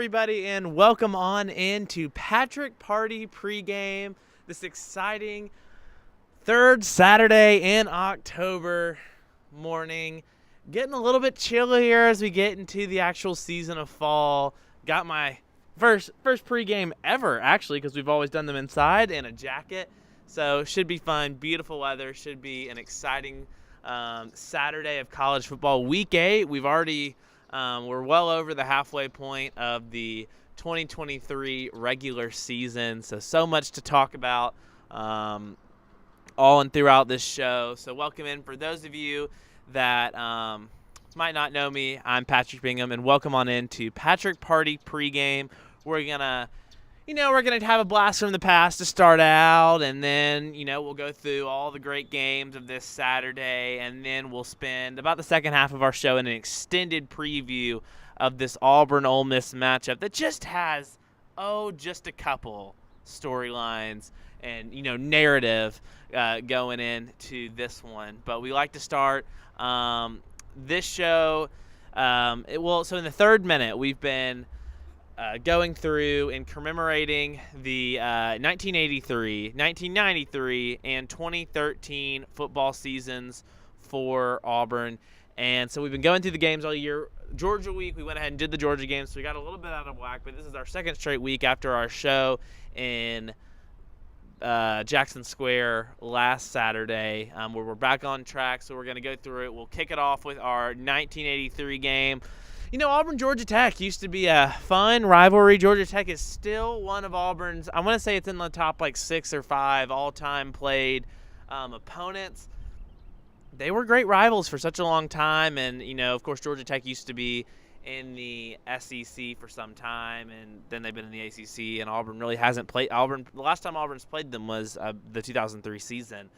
everybody, and welcome on into Party Pregame, this exciting third Saturday in October morning. Getting a little bit chillier as we get into the actual season of fall. Got my first pregame ever, actually, because we've always done them inside in a jacket. So should be fun. Beautiful weather. Should be an exciting Saturday of college football. Week 8, we've already we're well over the halfway point of the 2023 regular season. So much to talk about all and throughout this show. So welcome in for those of you that might not know me. I'm Patrick Bingham, and welcome on into Party Pregame. We're gonna have a blast from the past to start out, and then, we'll go through all the great games of this Saturday, and then we'll spend about the second half of our show in an extended preview of this Auburn Ole Miss matchup that just has, just a couple storylines and, narrative going into this one. But we like to start this show. So in the third minute, we've been going through and commemorating the 1983, 1993, and 2013 football seasons for Auburn. And so we've been going through the games all year. Georgia week, we went ahead and did the Georgia games, so we got a little bit out of whack, but this is our second straight week after our show in Jackson Square last Saturday, where we're back on track, so we're going to go through it. We'll kick it off with our 1983 game. Auburn-Georgia Tech used to be a fun rivalry. Georgia Tech is still one of Auburn's, I want to say it's in the top 6 or 5 all-time played opponents. They were great rivals for such a long time, and, of course, Georgia Tech used to be in the SEC for some time, and then they've been in the ACC, and Auburn really hasn't played. The last time Auburn's played them was the 2003 season.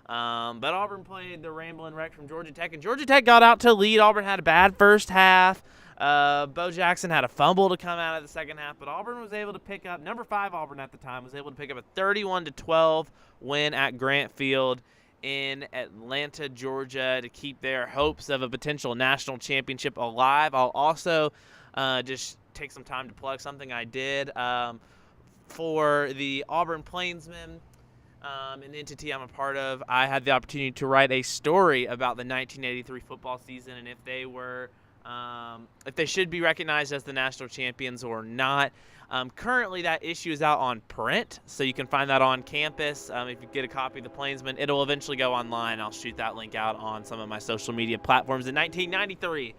But Auburn played the Ramblin' Wreck from Georgia Tech, and Georgia Tech got out to lead. Auburn had a bad first half. Bo Jackson had a fumble to come out of the second half, but Auburn was able to pick up, number 5 Auburn at the time, was able to pick up a 31-12 win at Grant Field in Atlanta, Georgia, to keep their hopes of a potential national championship alive. I'll also just take some time to plug something I did for the Auburn Plainsmen, an entity I'm a part of. I had the opportunity to write a story about the 1983 football season and if they should be recognized as the national champions or not. Currently, that issue is out on print, so you can find that on campus. If you get a copy of the Plainsman, it'll eventually go online. I'll shoot that link out on some of my social media platforms. In 1993,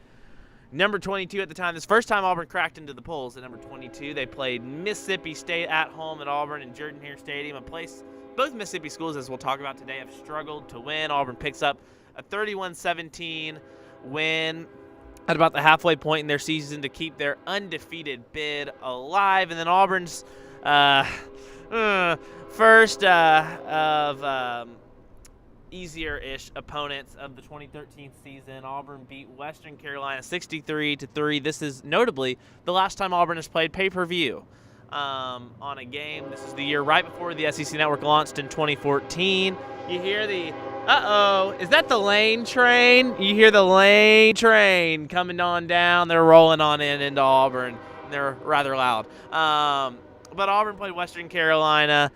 number 22 at the time, this first time Auburn cracked into the polls at number 22. They played Mississippi State at home at Auburn in Jordan-Hare Stadium, a place both Mississippi schools, as we'll talk about today, have struggled to win. Auburn picks up a 31-17 win at about the halfway point in their season to keep their undefeated bid alive. And then Auburn's first of easier-ish opponents of the 2013 season. Auburn beat Western Carolina 63-3. This is notably the last time Auburn has played pay-per-view on a game. This is the year right before the SEC Network launched in 2014. You hear the is that the Lane train? You hear the Lane train coming on down. They're rolling on into Auburn. They're rather loud. But Auburn played Western Carolina,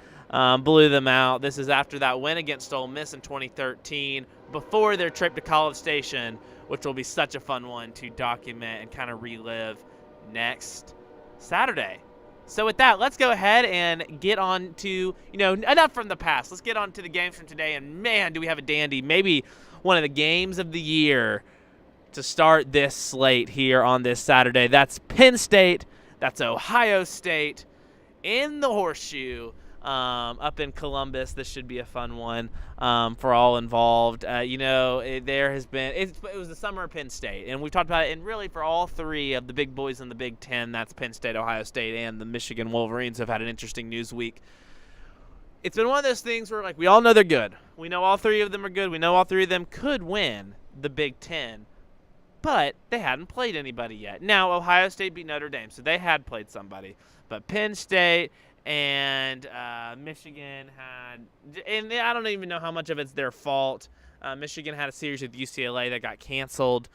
blew them out. This is after that win against Ole Miss in 2013, before their trip to College Station, which will be such a fun one to document and kind of relive next Saturday. So with that, let's go ahead and get on to, enough from the past. Let's get on to the games from today. And, man, do we have a dandy. Maybe one of the games of the year to start this slate here on this Saturday. That's Penn State. That's Ohio State in the Horseshoe up in Columbus. This should be a fun one for all involved. There has been – it was the summer of Penn State, and we've talked about it. And really for all three of the big boys in the Big Ten, that's Penn State, Ohio State, and the Michigan Wolverines have had an interesting news week. It's been one of those things where, we all know they're good. We know all three of them are good. We know all three of them could win the Big Ten, but they hadn't played anybody yet. Now, Ohio State beat Notre Dame, so they had played somebody. But Penn State and Michigan had – and I don't even know how much of it's their fault. Michigan had a series with UCLA that got canceled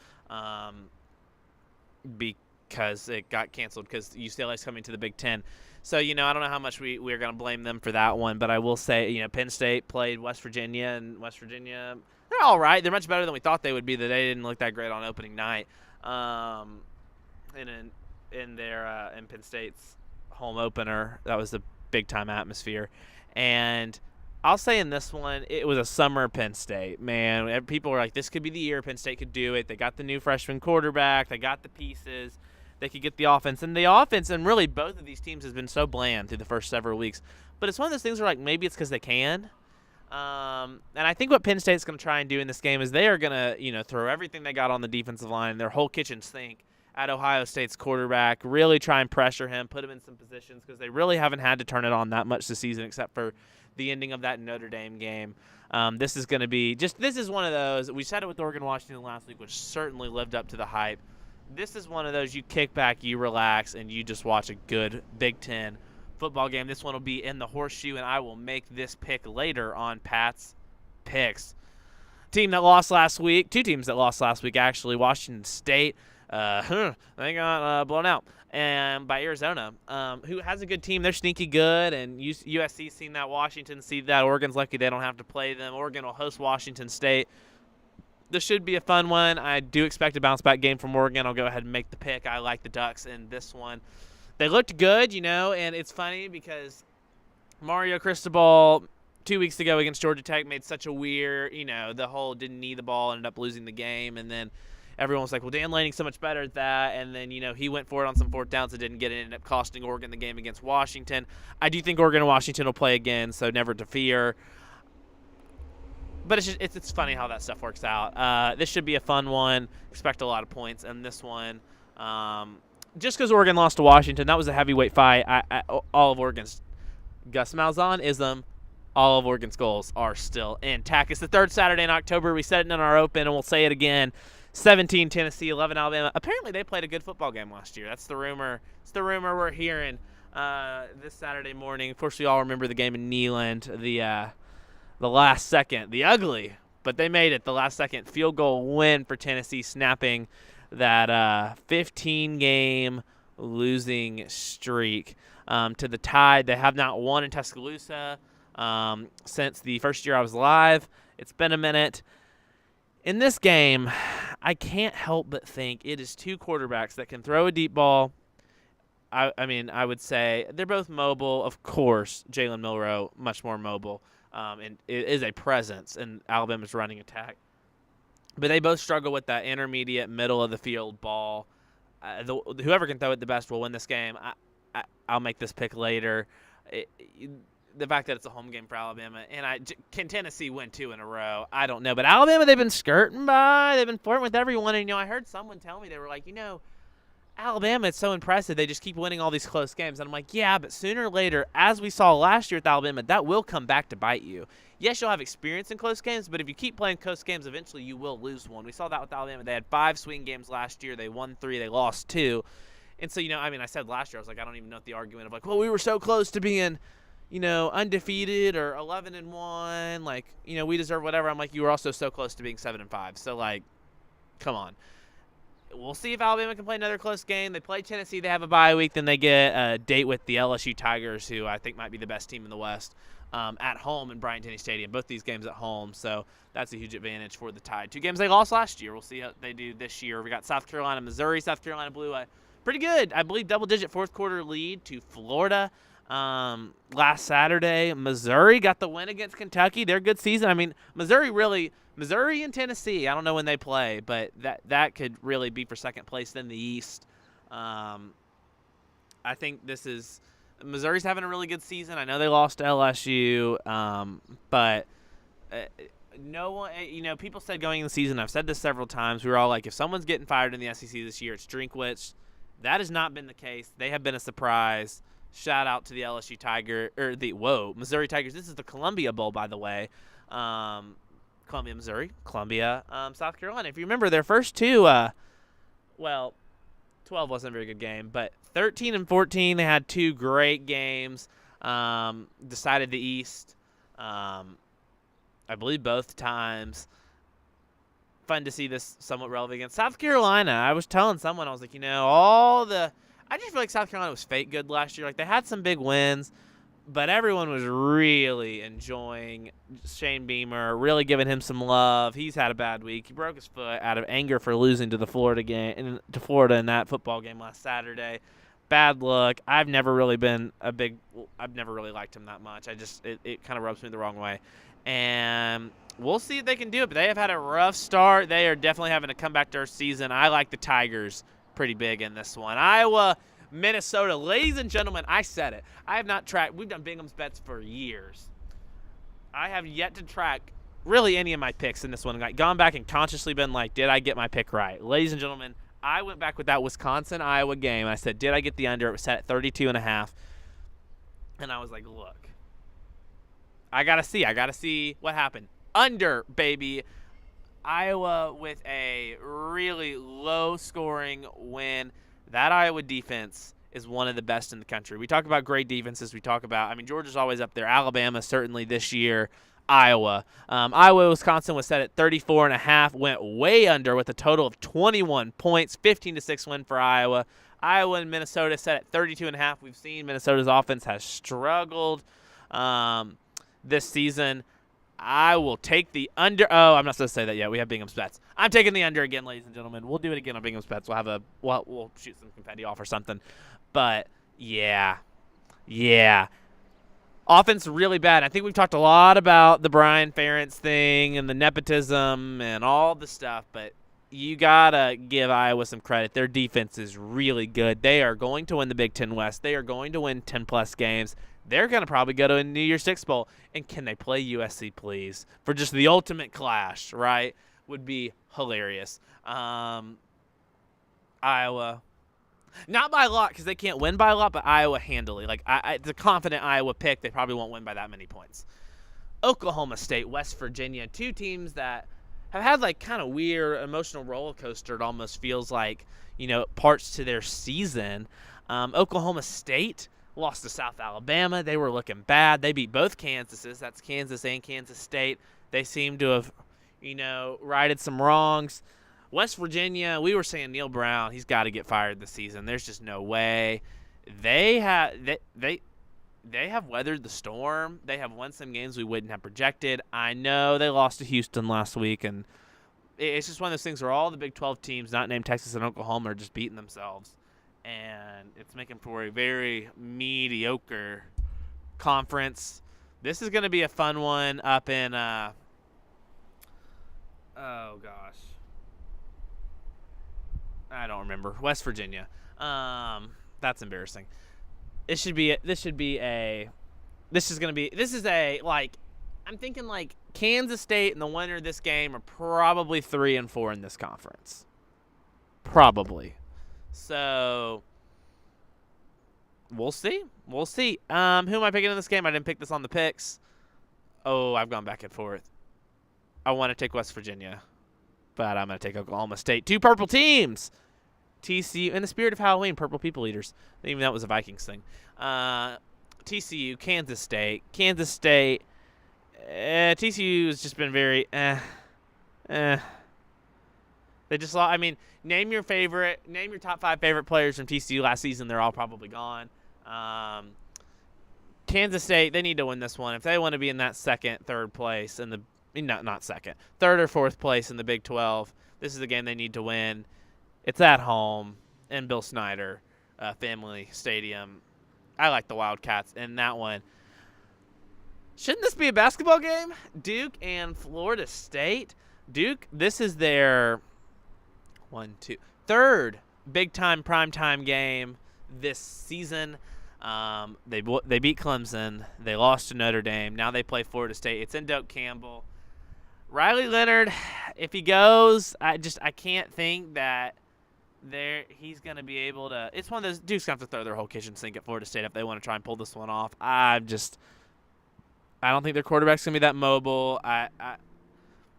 because it got canceled because UCLA is coming to the Big Ten. So, I don't know how much we're going to blame them for that one, but I will say, Penn State played West Virginia, and West Virginia, they're all right. They're much better than we thought they would be. That they didn't look that great on opening night. And in Penn State's home opener, that was a big-time atmosphere. And I'll say in this one, it was a summer Penn State. Man, people were like, this could be the year Penn State could do it. They got the new freshman quarterback. They got the pieces. They could get the offense. And the offense, and really both of these teams, has been so bland through the first several weeks. But it's one of those things where, like, maybe it's because they can. And I think what Penn State's going to try and do in this game is they are going to, throw everything they got on the defensive line, their whole kitchen sink, at Ohio State's quarterback, really try and pressure him, put him in some positions, because they really haven't had to turn it on that much this season except for the ending of that Notre Dame game. This is going to be this is one of those. We said it with Oregon-Washington last week, which certainly lived up to the hype. This is one of those you kick back, you relax, and you just watch a good Big Ten football game. This one will be in the horseshoe, and I will make this pick later on Pat's Picks. Team that lost last week, two teams that lost last week, actually. Washington State, they got blown out and by Arizona, who has a good team. They're sneaky good, and USC's seen that. Washington see that. Oregon's lucky they don't have to play them. Oregon will host Washington State. This should be a fun one. I do expect a bounce-back game from Oregon. I'll go ahead and make the pick. I like the Ducks in this one. They looked good, and it's funny because Mario Cristobal 2 weeks ago against Georgia Tech made such a weird, the whole didn't need the ball, ended up losing the game, and then everyone was like, well, Dan Lanning's so much better at that, and then, he went for it on some fourth downs and didn't get it, ended up costing Oregon the game against Washington. I do think Oregon and Washington will play again, so never to fear. But it's funny how that stuff works out. This should be a fun one. Expect a lot of points in this one. Just because Oregon lost to Washington, that was a heavyweight fight. All of Oregon's Gus Malzahn-ism, all of Oregon's goals are still intact. It's the third Saturday in October. We said it in our open, and we'll say it again. 17 Tennessee, 11 Alabama. Apparently they played a good football game last year. That's the rumor. It's the rumor we're hearing this Saturday morning. Of course, we all remember the game in Neyland, the last second, the ugly, but they made it, the last second field goal win for Tennessee, snapping that 15-game losing streak to the Tide. They have not won in Tuscaloosa since the first year I was alive. It's been a minute. In this game, I can't help but think it is two quarterbacks that can throw a deep ball. I would say they're both mobile. Of course, Jalen Milroe, much more mobile, and it is a presence in Alabama's running attack. But they both struggle with that intermediate, middle of the field ball. Whoever can throw it the best will win this game. I'll make this pick later. The fact that it's a home game for Alabama, and can Tennessee win 2 in a row? I don't know. But Alabama, they've been skirting by. They've been flirting with everyone. And, I heard someone tell me, they were like, Alabama, it's so impressive. They just keep winning all these close games. And I'm like, yeah, but sooner or later, as we saw last year with Alabama, that will come back to bite you. Yes, you'll have experience in close games, but if you keep playing close games, eventually you will lose one. We saw that with Alabama. They had 5 swing games last year. They won 3. They lost 2. And so, I said last year, I was like, I don't even know what the argument of like, well, we were so close to being, undefeated or 11-1. Like, we deserve whatever. I'm like, you were also so close to being 7-5. So, like, come on. We'll see if Alabama can play another close game. They play Tennessee. They have a bye week. Then they get a date with the LSU Tigers, who I think might be the best team in the West, at home in Bryant-Denny Stadium. Both these games at home, so that's a huge advantage for the Tide. 2 games they lost last year. We'll see how they do this year. We got South Carolina, Missouri. South Carolina blew a pretty good, I believe, double-digit fourth-quarter lead to Florida last Saturday. Missouri got the win against Kentucky. They're a good season. Missouri and Tennessee, I don't know when they play, but that could really be for second place in the East. I think Missouri's having a really good season. I know they lost to LSU, but no one, people said going in the season, I've said this several times, we were all like, if someone's getting fired in the SEC this year, it's Drinkwitz. That has not been the case. They have been a surprise. Shout out to the LSU Missouri Tigers. This is the Columbia Bowl, by the way. Columbia, Missouri, Columbia, South Carolina. If you remember their first 2, 12 wasn't a very good game, but 13 and 14, they had 2 great games, decided the East, I believe both times. fun to see this somewhat relevant against South Carolina. I was telling someone, I was like, I just feel like South Carolina was fake good last year. Like, they had some big wins, but everyone was really enjoying Shane Beamer, really giving him some love. He's had a bad week. He broke his foot out of anger for losing to Florida in that football game last Saturday. Bad look. I've never really liked him that much. It kind of rubs me the wrong way. And we'll see if they can do it, but they have had a rough start. They are definitely having to come back to their season. I like the Tigers pretty big in this one. Iowa, Minnesota. Ladies and gentlemen, I said it. I have not tracked. We've done Bingham's bets for years. I have yet to track really any of my picks in this one. Like, gone back and consciously been like, did I get my pick right? Ladies and gentlemen, I went back with that Wisconsin-Iowa game. I said, did I get the under? It was set at 32.5. And I was like, look, I got to see what happened. Under, baby. Iowa with a really low-scoring win. That Iowa defense is one of the best in the country. We talk about great defenses. Georgia's always up there. Alabama certainly this year. Iowa. Wisconsin was set at 34.5. Went way under with a total of 21 points. 15-6 win for Iowa. Iowa and Minnesota set at 32.5. We've seen Minnesota's offense has struggled this season. I will take the under. Oh, I'm not supposed to say that yet. We have Bingham's bets. I'm taking the under again, ladies and gentlemen. We'll do it again on Bingham's bets. We'll shoot some confetti off or something. But yeah. Offense really bad. I think we've talked a lot about the Brian Ferentz thing and the nepotism and all the stuff, but you gotta give Iowa some credit. Their defense is really good. They are going to win the Big Ten West. They are going to win 10-plus games. They're going to probably go to a New Year's Six Bowl. And can they play USC, please? For just the ultimate clash, right? Would be hilarious. Iowa. Not by a lot because they can't win by a lot, but Iowa handily. Like, it's a confident Iowa pick. They probably won't win by that many points. Oklahoma State, West Virginia. Two teams that have had, like, kind of weird emotional roller coaster. It almost feels like, parts to their season. Oklahoma State lost to South Alabama. They were looking bad. They beat both Kansases. That's Kansas and Kansas State. They seem to have, righted some wrongs. West Virginia, we were saying Neil Brown, he's got to get fired this season. There's just no way. They have weathered the storm. They have won some games we wouldn't have projected. I know they lost to Houston last week, and it's just one of those things where all the Big 12 teams, not named Texas and Oklahoma, are just beating themselves. And it's making for a very mediocre conference. This is going to be a fun one up in, oh gosh, I don't remember. West Virginia. That's embarrassing. I'm thinking like Kansas State and the winner of this game are probably 3-4 in this conference. Probably. So we'll see. Who am I picking in this game? I didn't pick this on the picks. Oh, I've gone back and forth. I want to take West Virginia, but I'm going to take Oklahoma State. Two purple teams. TCU, in the spirit of Halloween, purple people eaters. Even that was a Vikings thing. TCU, Kansas State. TCU has just been very They just lost. Name your top 5 favorite players from TCU last season. They're all probably gone. Kansas State, they need to win this one. If they want to be in that third or fourth place in the Big 12, this is a game they need to win. It's at home in Bill Snyder Family Stadium. I like the Wildcats in that one. Shouldn't this be a basketball game? Duke and Florida State. Duke, this is their third big-time primetime game this season. They beat Clemson. They lost to Notre Dame. Now they play Florida State. It's in Doak Campbell. Riley Leonard, if he goes, I can't think that he's going to be able to. It's one of those Duke's going to have to throw their whole kitchen sink at Florida State if they want to try and pull this one off. I don't think their quarterback's going to be that mobile.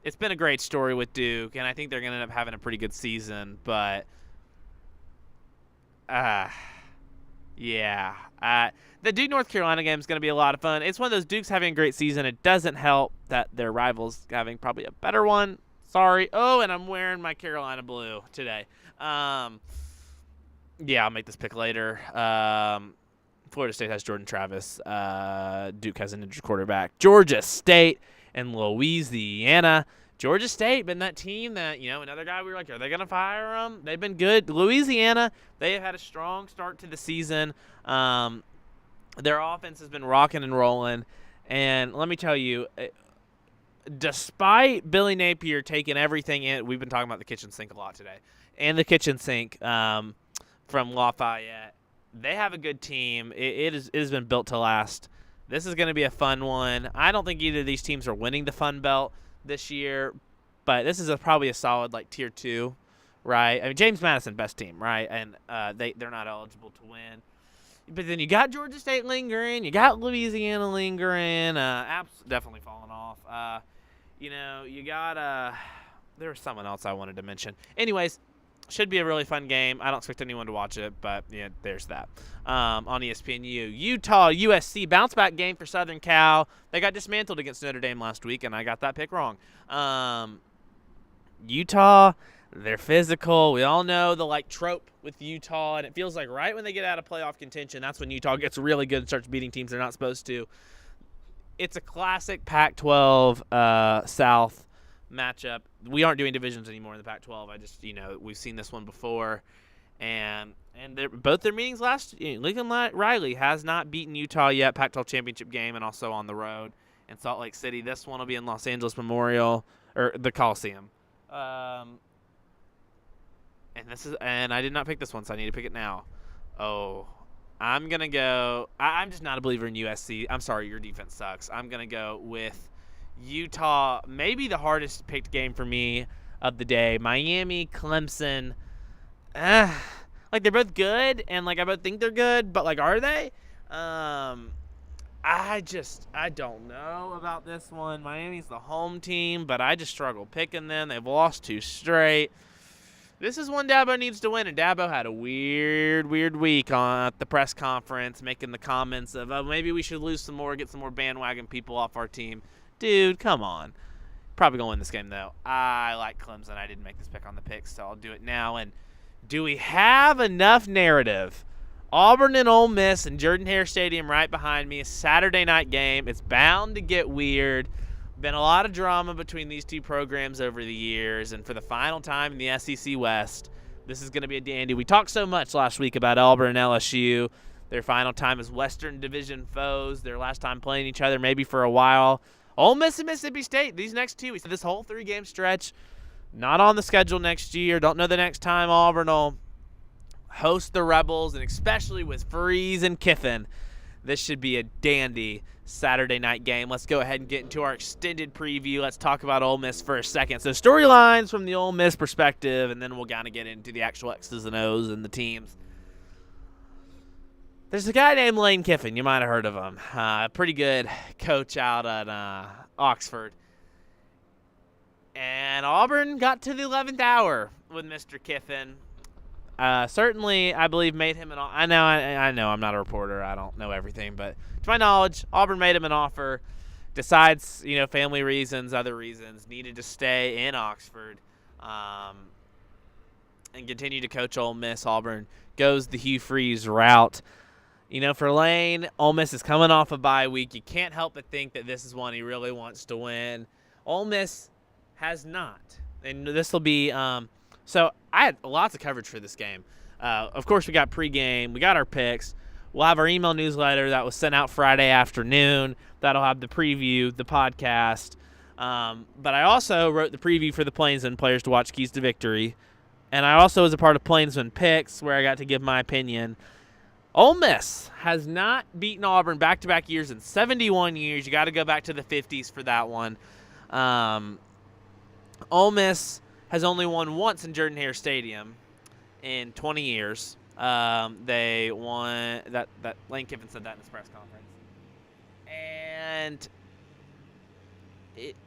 It's been a great story with Duke, and I think they're going to end up having a pretty good season. But, the Duke-North Carolina game is going to be a lot of fun. It's one of those Duke's having a great season. It doesn't help that their rival's having probably a better one. Sorry. Oh, and I'm wearing my Carolina blue today. Yeah, I'll make this pick later. Florida State has Jordan Travis. Duke has an injured quarterback. Georgia State and Louisiana. Georgia State been that team that, another guy we were like, are they going to fire them? They've been good. Louisiana, they have had a strong start to the season. Their offense has been rocking and rolling. And let me tell you, despite Billy Napier taking everything in, we've been talking about the kitchen sink a lot today, and the kitchen sink from Lafayette, they have a good team. It has been built to last. This is going to be a fun one. I don't think either of these teams are winning the Fun Belt this year, but this is probably a solid Tier 2, right? I mean, James Madison, best team, right? And they're not eligible to win. But then you got Georgia State lingering. You got Louisiana lingering. Definitely falling off. You got there was someone else I wanted to mention. Anyways, should be a really fun game. I don't expect anyone to watch it, but yeah, there's that. On ESPNU, Utah, USC, bounce back game for Southern Cal. They got dismantled against Notre Dame last week, and I got that pick wrong. Utah, they're physical. We all know the trope with Utah, and it feels like right when they get out of playoff contention, that's when Utah gets really good and starts beating teams they're not supposed to. It's a classic Pac-12 South matchup. We aren't doing divisions anymore in the Pac-12. I just, we've seen this one before, and both their meetings last. Lincoln Riley has not beaten Utah yet. Pac-12 championship game, and also on the road in Salt Lake City. This one will be in Los Angeles Memorial or the Coliseum. And I did not pick this one, so I need to pick it now. Oh, I'm gonna go. I'm just not a believer in USC. I'm sorry, your defense sucks. I'm gonna go with Utah, maybe the hardest picked game for me of the day. Miami, Clemson. They're both good, and I both think they're good, but are they? I don't know about this one. Miami's the home team, but I just struggle picking them. They've lost 2 straight. This is one Dabo needs to win, and Dabo had a weird week at the press conference, making the comments of, maybe we should lose some more, get some more bandwagon people off our team. Dude, come on. Probably going to win this game, though. I like Clemson. I didn't make this pick on the picks, so I'll do it now. And do we have enough narrative? Auburn and Ole Miss and Jordan-Hare Stadium right behind me. A Saturday night game. It's bound to get weird. Been a lot of drama between these two programs over the years. And for the final time in the SEC West, this is going to be a dandy. We talked so much last week about Auburn and LSU. Their final time as Western Division foes. Their last time playing each other maybe for a while. Ole Miss and Mississippi State, these next 2 weeks, this whole 3-game stretch, not on the schedule next year. Don't know the next time Auburn will host the Rebels, and especially with Freeze and Kiffin, this should be a dandy Saturday night game. Let's go ahead and get into our extended preview. Let's talk about Ole Miss for a second. So storylines from the Ole Miss perspective, and then we'll kind of get into the actual X's and O's and the teams. There's a guy named Lane Kiffin. You might have heard of him. Pretty good coach out at Oxford. And Auburn got to the 11th hour with Mr. Kiffin. Certainly, I believe, made him an offer. I know I'm not a reporter. I don't know everything. But to my knowledge, Auburn made him an offer. Decides, family reasons, other reasons, needed to stay in Oxford and continue to coach Ole Miss. Auburn goes the Hugh Freeze route. For Lane, Ole Miss is coming off a bye week. You can't help but think that this is one he really wants to win. Ole Miss has not. And this will be so I had lots of coverage for this game. Of course, we got pregame. We got our picks. We'll have our email newsletter that was sent out Friday afternoon. That'll have the preview, the podcast. But I also wrote the preview for the Plainsman Players to Watch Keys to Victory. And I also was a part of Plainsman Picks, where I got to give my opinion. Ole Miss has not beaten Auburn back-to-back years in 71 years. You got to go back to the 50s for that one. Ole Miss has only won once in Jordan-Hare Stadium in 20 years. They won that Lane Kiffin said that in his press conference. And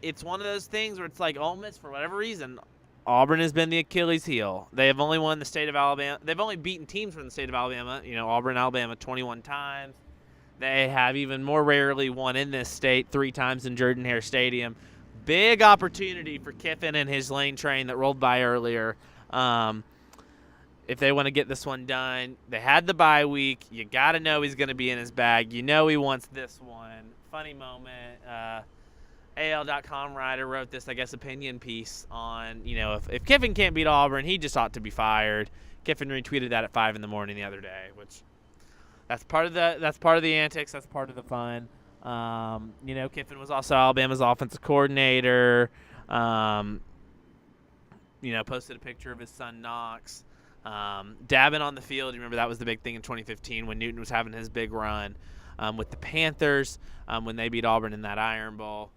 it's one of those things where it's like Ole Miss, for whatever reason, Auburn has been the Achilles heel. They have only won the state of Alabama. They've only beaten teams from the state of Alabama, Auburn, Alabama, 21 times. They have even more rarely won in this state, 3 times in Jordan-Hare Stadium. Big opportunity for Kiffin and his lane train that rolled by earlier. If they want to get this one done, they had the bye week. You got to know he's going to be in his bag. You know he wants this one. Funny moment. AL.com writer wrote this, I guess, opinion piece on, if Kiffin can't beat Auburn, he just ought to be fired. Kiffin retweeted that at 5 in the morning the other day, which that's part of the antics. That's part of the fun. Kiffin was also Alabama's offensive coordinator. Posted a picture of his son Knox dabbing on the field. You remember that was the big thing in 2015 when Newton was having his big run with the Panthers when they beat Auburn in that Iron Bowl.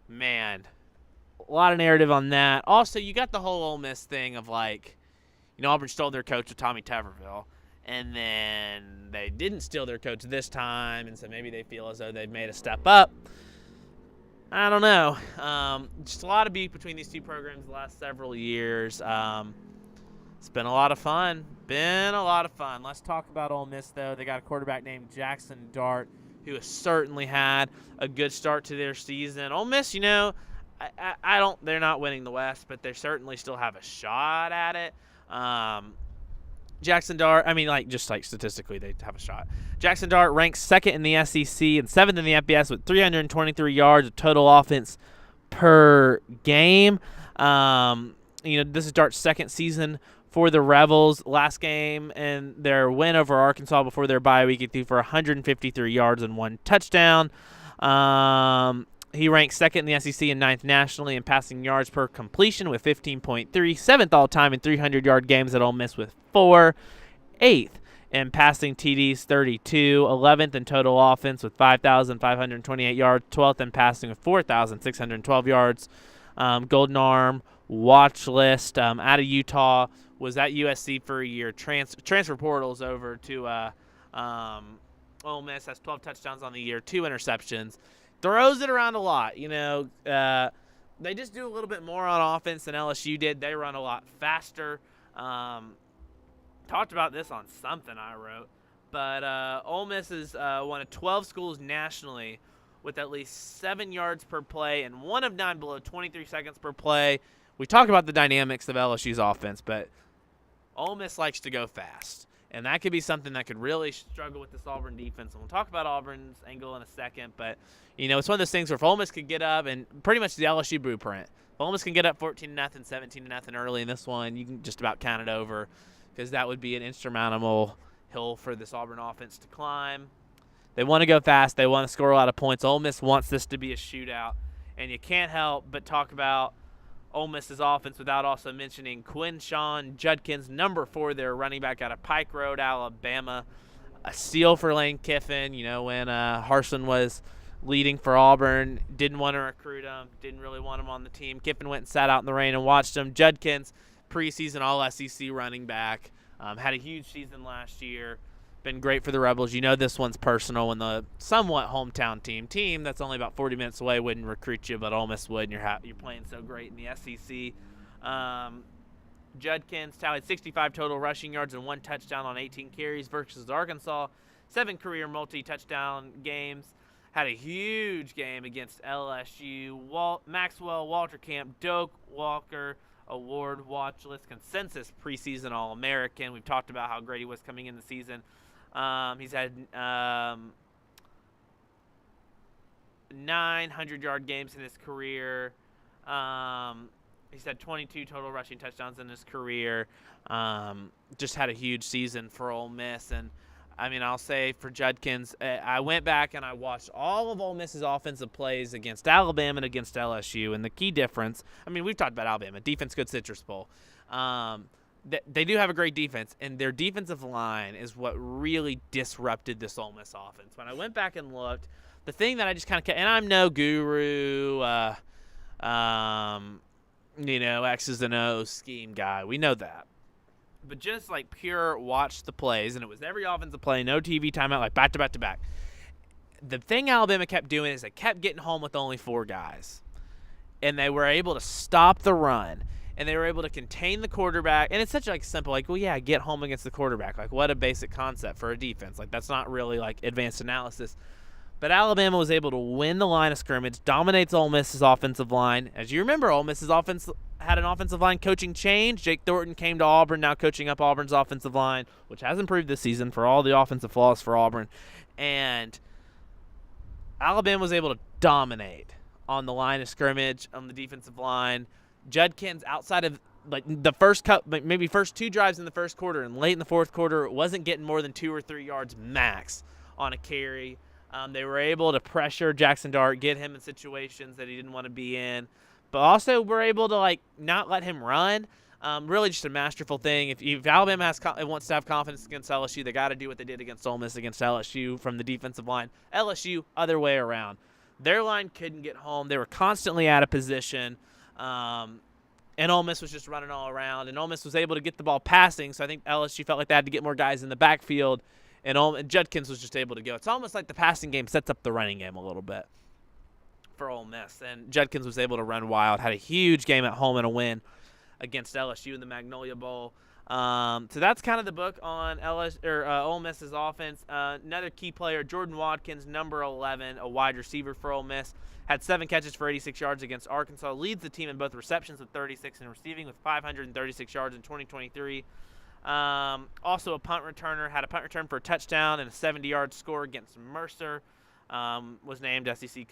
Man, a lot of narrative on that. Also, you got the whole Ole Miss thing of Auburn stole their coach with Tommy Tuberville. And then they didn't steal their coach this time, and so maybe they feel as though they've made a step up. I don't know. Just a lot of beef between these two programs the last several years. It's been a lot of fun. Let's talk about Ole Miss, though. They got a quarterback named Jackson Dart, who has certainly had a good start to their season. Ole Miss, they're not winning the West, but they certainly still have a shot at it. Jackson Dart, statistically, they have a shot. Jackson Dart ranks second in the SEC and seventh in the FBS with 323 yards of total offense per game. This is Dart's second season for the Rebels. Last game and their win over Arkansas before their bye week, he threw for 153 yards and 1 touchdown. He ranks second in the SEC and ninth nationally in passing yards per completion with 15.3, seventh all-time in 300-yard games at Ole Miss with 4, eighth in passing TDs 32, 11th in total offense with 5,528 yards, 12th in passing with 4,612 yards. Golden Arm watch list out of Utah, was at USC for a year. Transfer portals over to Ole Miss, has 12 touchdowns on the year, 2 interceptions. Throws it around a lot. They just do a little bit more on offense than LSU did. They run a lot faster. Talked about this on something I wrote. But Ole Miss is one of 12 schools nationally with at least 7 yards per play and 1 of 9 below 23 seconds per play. We talk about the dynamics of LSU's offense, but Ole Miss likes to go fast. And that could be something that cocould really struggle with this Auburn defense. And we'll talk about Auburn's angle in a second. But, it's one of those things where if Ole Miss could get up, and pretty much the LSU blueprint, if Ole Miss can get up 14-0, 17-0 early in this one, you can just about count it over because that would be an insurmountable hill for this Auburn offense to climb. They want to go fast. They want to score a lot of points. Ole Miss wants this to be a shootout. And you can't help but talk about Ole Miss's offense without also mentioning Quinshawn Judkins, number 4, their running back out of Pike Road, Alabama. A steal for Lane Kiffin, when Harsin was leading for Auburn, didn't want to recruit him, didn't really want him on the team. Kiffin went and sat out in the rain and watched him. Judkins, preseason All-SEC running back, had a huge season last year. Been great for the Rebels. This one's personal when the somewhat hometown team that's only about 40 minutes away wouldn't recruit you, but Ole Miss would, and you're playing so great in the SEC. Judkins tallied 65 total rushing yards and 1 touchdown on 18 carries versus Arkansas. 7 career multi-touchdown games. Had a huge game against LSU. Maxwell, Walter Camp, Doak, Walker, award watch list, consensus preseason All-American. We've talked about how great he was coming in the season. He's had 900-yard games in his career. He's had 22 total rushing touchdowns in his career. Just had a huge season for Ole Miss. And, I'll say for Judkins, I went back and I watched all of Ole Miss's offensive plays against Alabama and against LSU. And the key difference, we've talked about Alabama. Defense, good Citrus Bowl. They do have a great defense, and their defensive line is what really disrupted this Ole Miss offense. When I went back and looked, the thing that I just kind of – and I'm no guru, X's and O's scheme guy. We know that. But just pure watch the plays, and it was every offensive play, no TV timeout, back to back to back. The thing Alabama kept doing is they kept getting home with only 4 guys, and they were able to stop the run. And they were able to contain the quarterback. And it's such simple, get home against the quarterback. What a basic concept for a defense. That's not really advanced analysis. But Alabama was able to win the line of scrimmage, dominates Ole Miss's offensive line. As you remember, Ole Miss's offense had an offensive line coaching change. Jake Thornton came to Auburn, now coaching up Auburn's offensive line, which has improved this season for all the offensive flaws for Auburn. And Alabama was able to dominate on the line of scrimmage, on the defensive line. Judkins, outside of the first maybe first 2 drives in the first quarter and late in the fourth quarter, wasn't getting more than 2 or 3 yards max on a carry. They were able to pressure Jackson Dart, get him in situations that he didn't want to be in, but also were able to not let him run. Really just a masterful thing. If Alabama wants to have confidence against LSU, they got to do what they did against Ole Miss against LSU from the defensive line. LSU, other way around. Their line couldn't get home. They were constantly out of position, and Ole Miss was just running all around, and Ole Miss was able to get the ball passing, so I think LSU felt like they had to get more guys in the backfield, and Judkins was just able to go. It's almost like the passing game sets up the running game a little bit for Ole Miss, and Judkins was able to run wild, had a huge game at home and a win against LSU in the Magnolia Bowl. So that's kind of the book on Ole Miss's offense. Another key player, Jordan Watkins, number 11, a wide receiver for Ole Miss, had 7 catches for 86 yards against Arkansas, leads the team in both receptions with 36 and receiving with 536 yards in 2023. Also a punt returner, had a punt return for a touchdown and a 70-yard score against Mercer. Was named SEC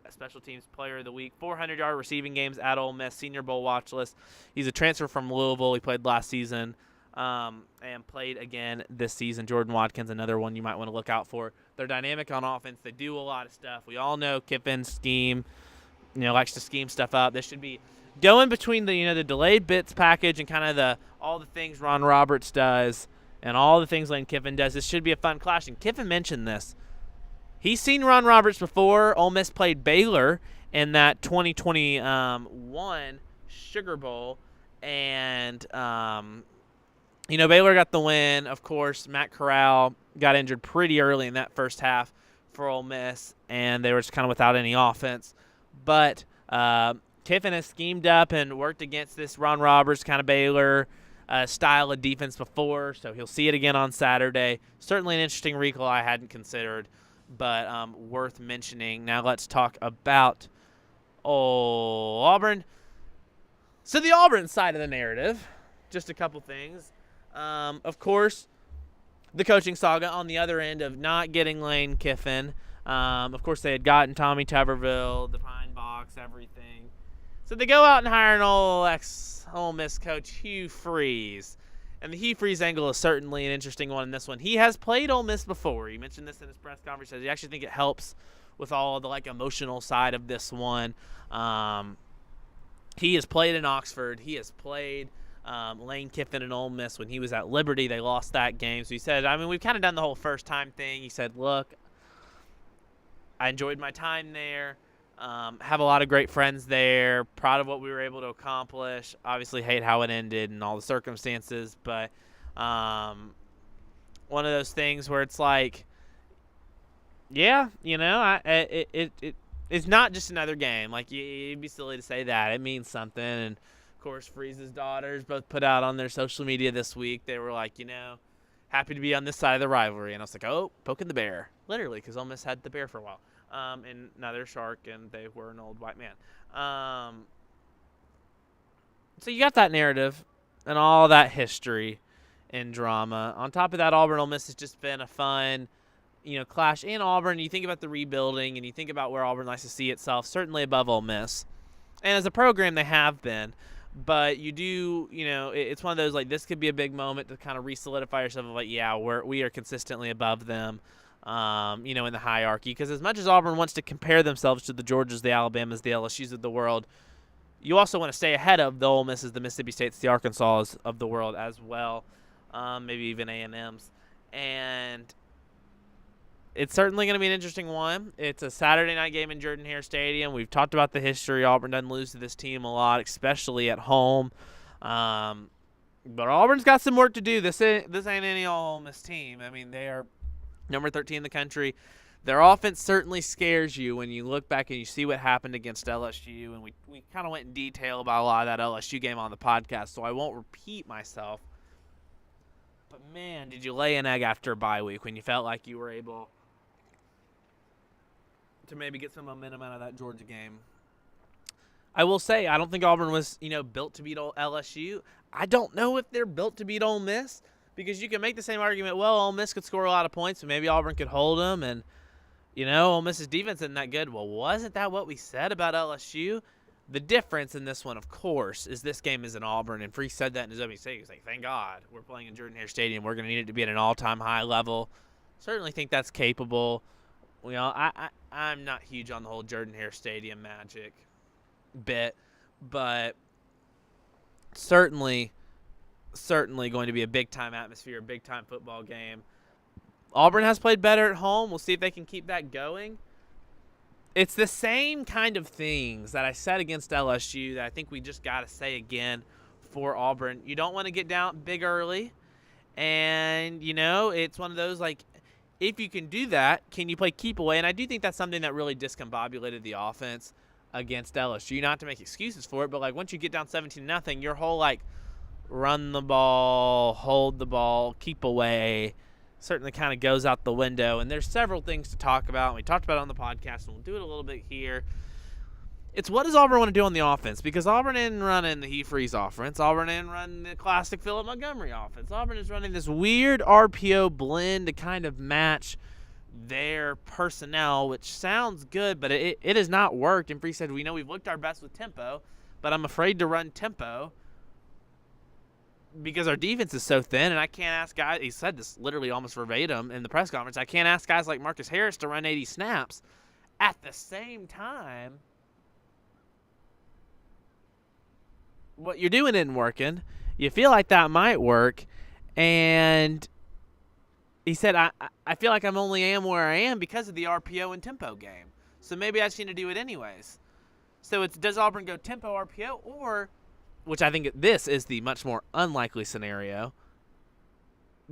Special Teams Player of the Week. 400-yard receiving games at Ole Miss, Senior Bowl watch list. He's a transfer from Louisville. He played last season and played again this season. Jordan Watkins, another one you might want to look out for. They're dynamic on offense. They do a lot of stuff. We all know Kiffin's scheme, likes to scheme stuff up. This should be going between the delayed bits package and kind of all the things Ron Roberts does and all the things Lane Kiffin does. This should be a fun clash. And Kiffin mentioned this. He's seen Ron Roberts before. Ole Miss played Baylor in that 2021 Sugar Bowl. And, Baylor got the win. Of course, Matt Corral got injured pretty early in that first half for Ole Miss, and they were just kind of without any offense. But Kiffin has schemed up and worked against this Ron Roberts kind of Baylor style of defense before, so he'll see it again on Saturday. Certainly an interesting recall I hadn't considered, but worth mentioning. Now let's talk about Auburn. So the Auburn side of the narrative, just a couple things. Of course, the coaching saga on the other end of not getting Lane Kiffin. Of course, they had gotten Tommy Tuberville, the Pine Box, everything. So they go out and hire an ex-Ole Miss coach, Hugh Freeze. And the Hugh Freeze angle is certainly an interesting one in this one. He has played Ole Miss before. He mentioned this in his press conference. I actually think it helps with all the emotional side of this one. He has played in Oxford. He has played Lane Kiffin and Ole Miss when he was at Liberty. They lost that game. So he said, we've kind of done the whole first-time thing. He said, look, I enjoyed my time there. Have a lot of great friends there. Proud of what we were able to accomplish. Obviously hate how it ended and all the circumstances. But one of those things where it's it's not just another game. It'd be silly to say that. It means something. And, of course, Freeze's daughters both put out on their social media this week. They were happy to be on this side of the rivalry. And I was like, oh, poking the bear. Literally, because Ole Miss had the bear for a while. And now they're shark, and they were an old white man. So you got that narrative and all that history and drama. On top of that, Auburn Ole Miss has just been a fun, clash. In Auburn, you think about the rebuilding, and you think about where Auburn likes to see itself, certainly above Ole Miss. And as a program, they have been. But you do, it's one of those, this could be a big moment to kind of re-solidify yourself of, we are consistently above them. In the hierarchy. Because as much as Auburn wants to compare themselves to the Georgias, the Alabamas, the LSUs of the world, you also want to stay ahead of the Ole Misses, the Mississippi States, the Arkansas of the world as well, maybe even A&Ms. And it's certainly going to be an interesting one. It's a Saturday night game in Jordan-Hare Stadium. We've talked about the history. Auburn doesn't lose to this team a lot, especially at home. But Auburn's got some work to do. This ain't any Ole Miss team. They are number 13 in the country. Their offense certainly scares you when you look back and you see what happened against LSU. And we kind of went in detail about a lot of that LSU game on the podcast, so I won't repeat myself. But, man, did you lay an egg after a bye week when you felt like you were able to maybe get some momentum out of that Georgia game. I will say, I don't think Auburn was, built to beat LSU. I don't know if they're built to beat Ole Miss, because you can make the same argument, well, Ole Miss could score a lot of points, but maybe Auburn could hold them, and, Ole Miss's defense isn't that good. Well, wasn't that what we said about LSU? The difference in this one, of course, is this game is in Auburn, and Freeze said that in his opening statement. He's like, thank God we're playing in Jordan-Hare Stadium. We're going to need it to be at an all-time high level. Certainly think that's capable. I'm not huge on the whole Jordan-Hare Stadium magic bit, but certainly going to be a big-time atmosphere, a big-time football game. Auburn has played better at home. We'll see if they can keep that going. It's the same kind of things that I said against LSU that I think we just got to say again for Auburn. You don't want to get down big early, and, it's one of those, like, if you can do that, can you play keep away? And I do think that's something that really discombobulated the offense against LSU. Not to make excuses for it, but, like, once you get down 17-0, your whole, like, run the ball, hold the ball, keep away, certainly kind of goes out the window. And there's several things to talk about. We talked about it on the podcast, and we'll do it a little bit here. It's what does Auburn want to do on the offense? Because Auburn isn't running the Hugh Freeze offense. Auburn isn't running the classic Philip Montgomery offense. Auburn is running this weird RPO blend to kind of match their personnel, which sounds good, but it has not worked. And Freeze said, we've looked our best with tempo, but I'm afraid to run tempo because our defense is so thin, and I can't ask guys, he said this literally almost verbatim in the press conference, I can't ask guys like Marcus Harris to run 80 snaps. At the same time, what you're doing isn't working. You feel like that might work, and he said, I feel like I'm only am where I am because of the RPO and tempo game. So maybe I just need to do it anyways. So does Auburn go tempo RPO, or, which I think this is the much more unlikely scenario,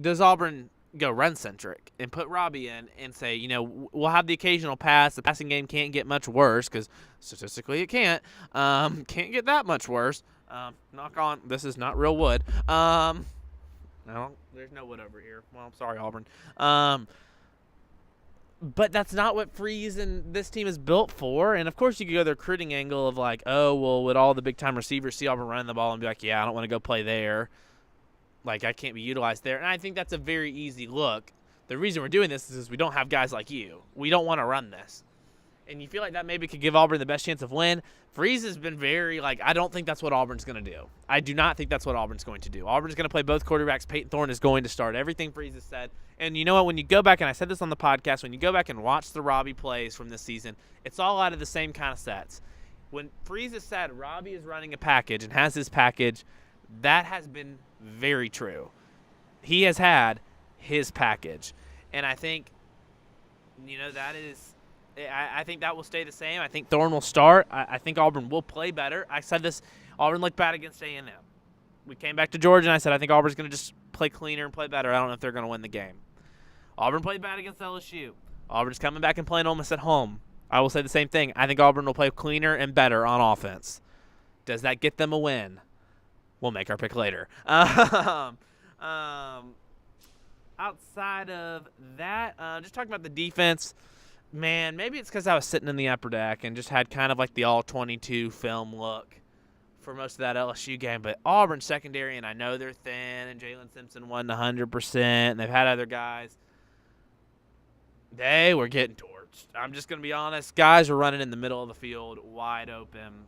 does Auburn go run-centric and put Robbie in and say, we'll have the occasional pass. The passing game can't get much worse because statistically it can't. Can't get that much worse. Knock on. This is not real wood. No, there's no wood over here. Well, I'm sorry, Auburn. But that's not what Freeze and this team is built for. And, of course, you could go the recruiting angle of like, oh, well, would all the big-time receivers see Auburn running the ball and be like, yeah, I don't want to go play there. Like, I can't be utilized there. And I think that's a very easy look. The reason we're doing this is we don't have guys like you. We don't want to run this. And you feel like that maybe could give Auburn the best chance of win. Freeze has been very, I don't think that's what Auburn's going to do. I do not think that's what Auburn's going to do. Auburn's going to play both quarterbacks. Peyton Thorne is going to start everything Freeze has said. And you know what? When you go back, and I said this on the podcast, when you go back and watch the Robbie plays from this season, it's all out of the same kind of sets. When Freeze has said Robbie is running a package and has his package, that has been very true. He has had his package. And I think, that is – I think that will stay the same. I think Thorne will start. I think Auburn will play better. I said this. Auburn looked bad against A&M. We came back to Georgia, and I said I think Auburn's going to just play cleaner and play better. I don't know if they're going to win the game. Auburn played bad against LSU. Auburn's coming back and playing Ole Miss at home. I will say the same thing. I think Auburn will play cleaner and better on offense. Does that get them a win? We'll make our pick later. Outside of that, just talking about the defense, man, maybe it's because I was sitting in the upper deck and just had kind of like the all-22 film look for most of that LSU game. But Auburn secondary, and I know they're thin, and Jalen Simpson won 100%, and they've had other guys. They were getting torched. I'm just going to be honest. Guys were running in the middle of the field wide open.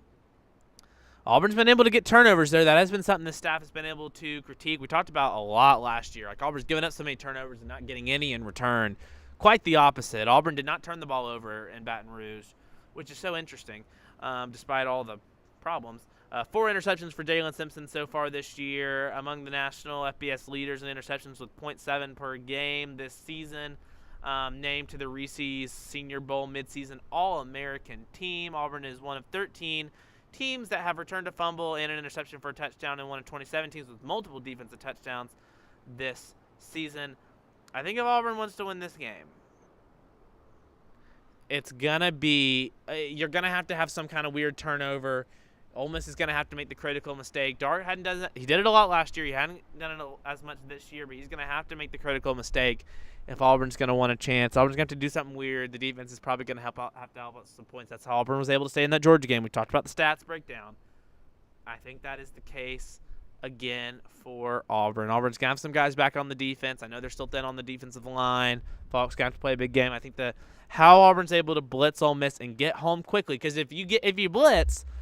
Auburn's been able to get turnovers there. That has been something the staff has been able to critique. We talked about a lot last year. Auburn's given up so many turnovers and not getting any in return. Quite the opposite. Auburn did not turn the ball over in Baton Rouge, which is so interesting, despite all the problems. 4 interceptions for Jalen Simpson so far this year, among the national FBS leaders in interceptions with 0.7 per game this season. Named to the Reese's Senior Bowl midseason All-American team. Auburn is one of 13 teams that have returned a fumble and an interception for a touchdown, and one of 27 teams with multiple defensive touchdowns this season. I think if Auburn wants to win this game, it's going to be you're going to have some kind of weird turnover. Ole Miss is going to have to make the critical mistake. Dart hadn't done that. He did it a lot last year. He hadn't done it as much this year, but he's going to have to make the critical mistake if Auburn's going to want a chance. Auburn's going to have to do something weird. The defense is probably going to have to help out some points. That's how Auburn was able to stay in that Georgia game. We talked about the stats breakdown. I think that is the case again for Auburn. Auburn's going to have some guys back on the defense. I know they're still thin on the defensive line. Falk's going to have to play a big game. I think how Auburn's able to blitz Ole Miss and get home quickly, because if you blitz –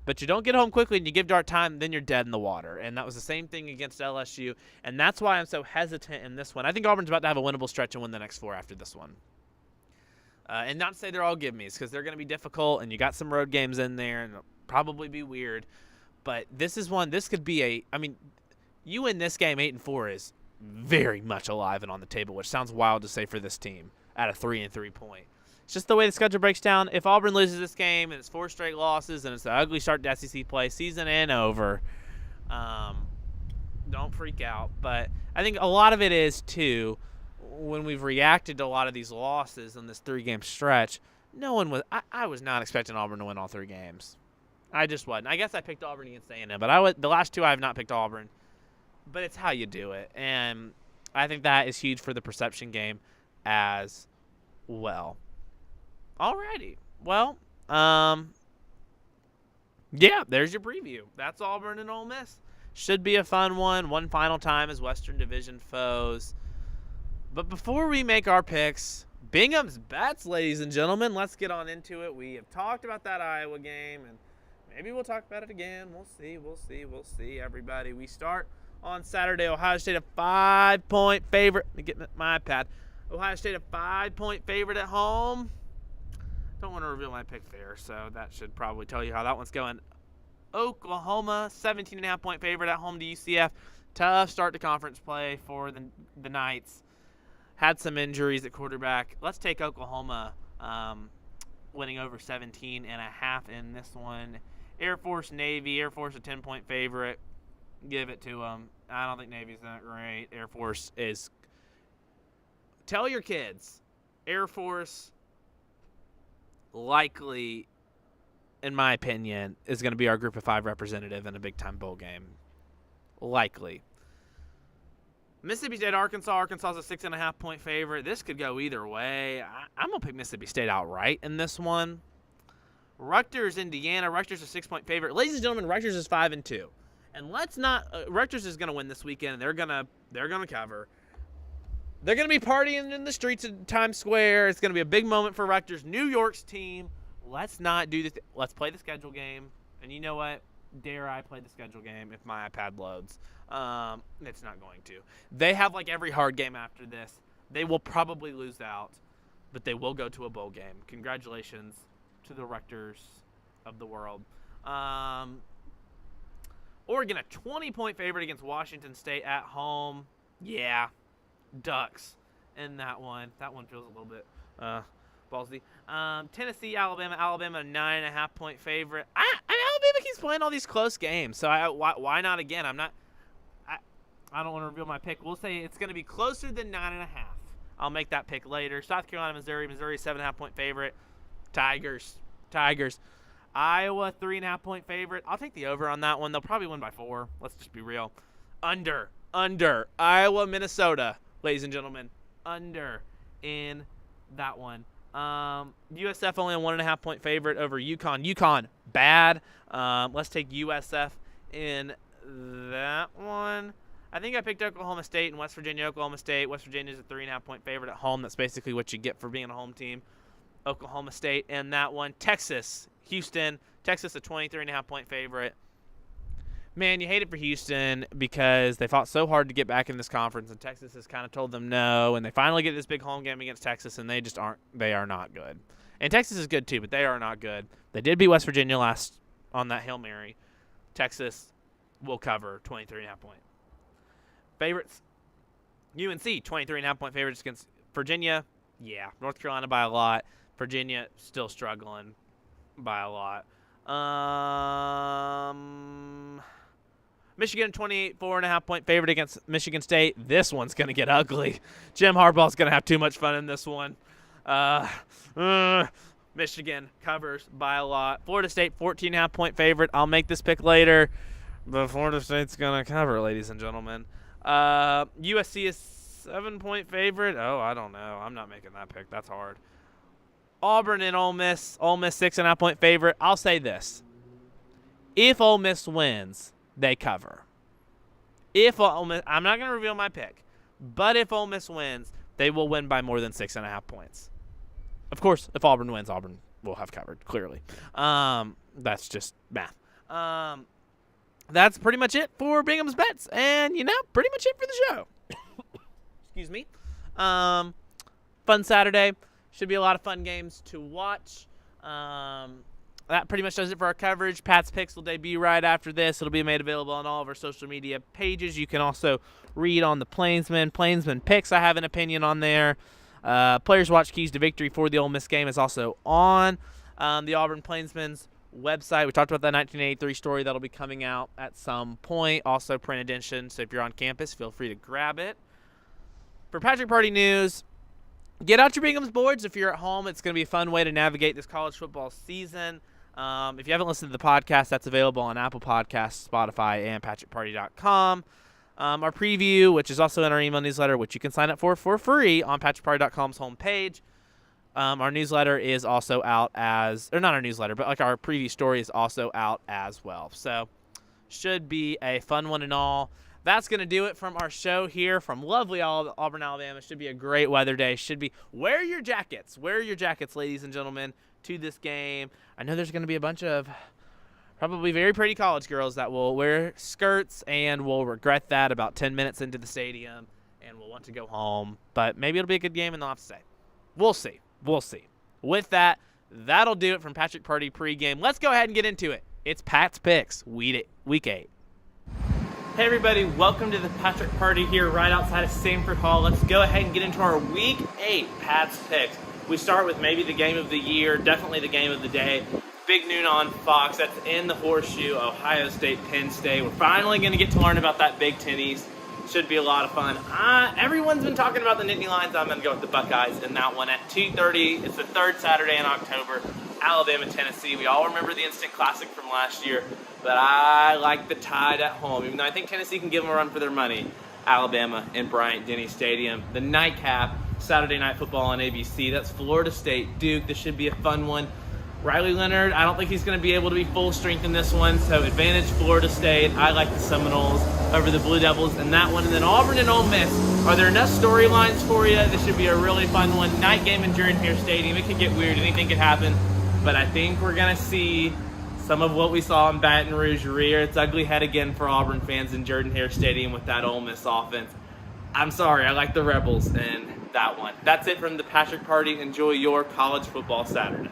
but you don't get home quickly and you give Dart time, then you're dead in the water. And that was the same thing against LSU. And that's why I'm so hesitant in this one. I think Auburn's about to have a winnable stretch and win the next 4 after this one. And not to say they're all give-me's, because they're going to be difficult, and you got some road games in there, and it'll probably be weird. But this could be you win this game 8-4 is very much alive and on the table, which sounds wild to say for this team at a 3-3 point. It's just the way the schedule breaks down. If Auburn loses this game and it's 4 straight losses and it's an ugly start to SEC play, season and over, don't freak out. But I think a lot of it is, too, when we've reacted to a lot of these losses in this 3-game stretch, I was not expecting Auburn to win all 3 games. I just wasn't. I guess I picked Auburn against A&M, but the last 2 I have not picked Auburn. But it's how you do it. And I think that is huge for the perception game as well. Alrighty. Well, yeah, there's your preview. That's Auburn and Ole Miss. Should be a fun one. One final time as Western Division foes. But before we make our picks, Bingham's bets, ladies and gentlemen, let's get on into it. We have talked about that Iowa game, and maybe we'll talk about it again. We'll see, everybody. We start on Saturday. Ohio State a 5-point favorite. Let me get my iPad. Ohio State a 5-point favorite at home. Don't want to reveal my pick there, so that should probably tell you how that one's going. Oklahoma, 17.5-point favorite at home to UCF. Tough start to conference play for the Knights. Had some injuries at quarterback. Let's take Oklahoma winning over 17.5 in this one. Air Force, Navy. Air Force a 10-point favorite. Give it to them. I don't think Navy's that great. Air Force is. Tell your kids, Air Force likely, in my opinion, is going to be our Group of 5 representative in a big-time bowl game. Likely. Mississippi State, Arkansas. Arkansas is a 6.5-point favorite. This could go either way. I'm going to pick Mississippi State outright in this one. Rutgers, Indiana. Rutgers is a 6-point favorite. Ladies and gentlemen, Rutgers is 5-2. And let's not Rutgers is going to win this weekend, and they're going to cover. They're going to be partying in the streets of Times Square. It's going to be a big moment for Rutgers, New York's team. Let's not do this. Let's play the schedule game. And you know what? Dare I play the schedule game if my iPad loads? It's not going to. They have like every hard game after this. They will probably lose out, but they will go to a bowl game. Congratulations to the Rutgers of the world. Oregon, a 20-point favorite against Washington State at home. Yeah. Ducks in that one. That one feels a little bit ballsy. Tennessee, Alabama. Alabama, a 9.5-point favorite. Alabama keeps playing all these close games, so why not again? I don't want to reveal my pick. We'll say it's going to be closer than 9.5. I'll make that pick later. South Carolina, Missouri. Missouri, 7.5-point favorite. Tigers. Iowa, 3.5-point favorite. I'll take the over on that one. They'll probably win by 4. Let's just be real. Under. Iowa, Minnesota. Ladies and gentlemen, under in that one. USF only a 1.5-point favorite over UConn. UConn, bad. Let's take USF in that one. I think I picked Oklahoma State and West Virginia. Oklahoma State. West Virginia is a 3.5-point favorite at home. That's basically what you get for being a home team. Oklahoma State in that one. Texas, Houston. Texas a 23.5-point favorite. Man, you hate it for Houston because they fought so hard to get back in this conference, and Texas has kind of told them no, and they finally get this big home game against Texas, and they are not good. And Texas is good too, but they are not good. They did beat West Virginia last on that Hail Mary. Texas will cover 23.5-point. Favorites, UNC, 23.5-point favorites against Virginia. Yeah, North Carolina by a lot. Virginia still struggling by a lot. Michigan, 4.5-point favorite against Michigan State. This one's going to get ugly. Jim Harbaugh's going to have too much fun in this one. Michigan covers by a lot. Florida State, 14.5-point favorite. I'll make this pick later, but Florida State's going to cover, ladies and gentlemen. USC is 7-point favorite. Oh, I don't know. I'm not making that pick. That's hard. Auburn and Ole Miss. Ole Miss 6.5-point favorite. I'll say this. If Ole Miss wins, they cover. If Ole Miss, I'm not going to reveal my pick, but if Ole Miss wins, they will win by more than 6.5 points. Of course, if Auburn wins, Auburn will have covered, clearly. That's just math. That's pretty much it for Bingham's bets, and, pretty much it for the show. Excuse me. Fun Saturday. Should be a lot of fun games to watch. That pretty much does it for our coverage. Pat's picks will debut right after this. It'll be made available on all of our social media pages. You can also read on the Plainsman picks. I have an opinion on there. Players Watch Keys to Victory for the Ole Miss game is also on the Auburn Plainsman's website. We talked about that 1983 story that'll be coming out at some point. Also print edition, so if you're on campus, feel free to grab it. For Patrick Party News, get out your Bingham's boards if you're at home. It's going to be a fun way to navigate this college football season. If you haven't listened to the podcast, that's available on Apple Podcasts, Spotify, and PatrickParty.com. Our preview, which is also in our email newsletter, which you can sign up for free on PatrickParty.com's homepage. Our newsletter is also out or not our newsletter, but like our preview story is also out as well. So should be a fun one and all. That's going to do it from our show here from lovely Auburn, Alabama. Should be a great weather day. Wear your jackets. Wear your jackets, ladies and gentlemen, to this game. I know there's going to be a bunch of probably very pretty college girls that will wear skirts and will regret that about 10 minutes into the stadium and will want to go home. But maybe it'll be a good game and they'll have to stay. We'll see. We'll see. With that, that'll do it from Patrick Party Pregame. Let's go ahead and get into it. It's Pat's Picks, Week 8. Hey everybody, welcome to the Patrick Party here right outside of Sanford Hall. Let's go ahead and get into our Week 8 Pat's Picks. We start with maybe the game of the year, definitely the game of the day. Big noon on Fox, that's in the Horseshoe, Ohio State, Penn State. We're finally going to get to learn about that Big Ten East. Should be a lot of fun. Everyone's been talking about the Nittany Lions. I'm going to go with the Buckeyes in that one at 2:30. It's the third Saturday in October. Alabama, Tennessee. We all remember the instant classic from last year, but I like the Tide at home, even though I think Tennessee can give them a run for their money. Alabama in Bryant-Denny Stadium. The nightcap, Saturday Night Football on ABC. That's Florida State, Duke. This should be a fun one. Riley Leonard, I don't think he's going to be able to be full strength in this one, so advantage Florida State. I like the Seminoles over the Blue Devils in that one. And then Auburn and Ole Miss. Are there enough storylines for you? This should be a really fun one. Night game in Jordan-Hare Stadium. It could get weird. Anything could happen. But I think we're going to see some of what we saw in Baton Rouge rear its ugly head again for Auburn fans in Jordan-Hare Stadium with that Ole Miss offense. I'm sorry, I like the Rebels in that one. That's it from the Patrick Party. Enjoy your college football Saturday.